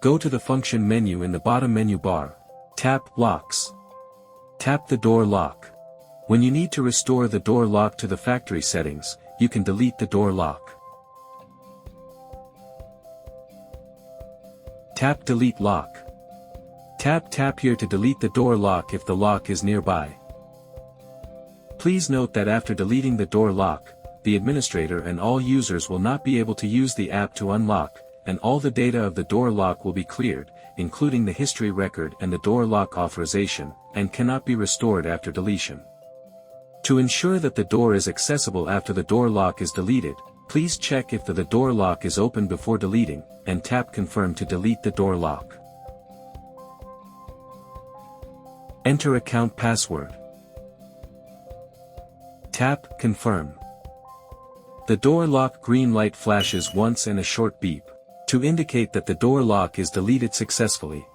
Go to the function menu in the bottom menu bar. Tap Locks. Tap the door lock. When you need to restore the door lock to the factory settings, you can delete the door lock. Tap Delete Lock. Tap here to delete the door lock if the lock is nearby. Please note that after deleting the door lock, the administrator and all users will not be able to use the app to unlock, and all the data of the door lock will be cleared, including the history record and the door lock authorization, and cannot be restored after deletion. To ensure that the door is accessible after the door lock is deleted, please check if the door lock is open before deleting, and tap Confirm to delete the door lock. Enter account password. Tap Confirm. The door lock green light flashes once and a short beep, to indicate that the door lock is deleted successfully.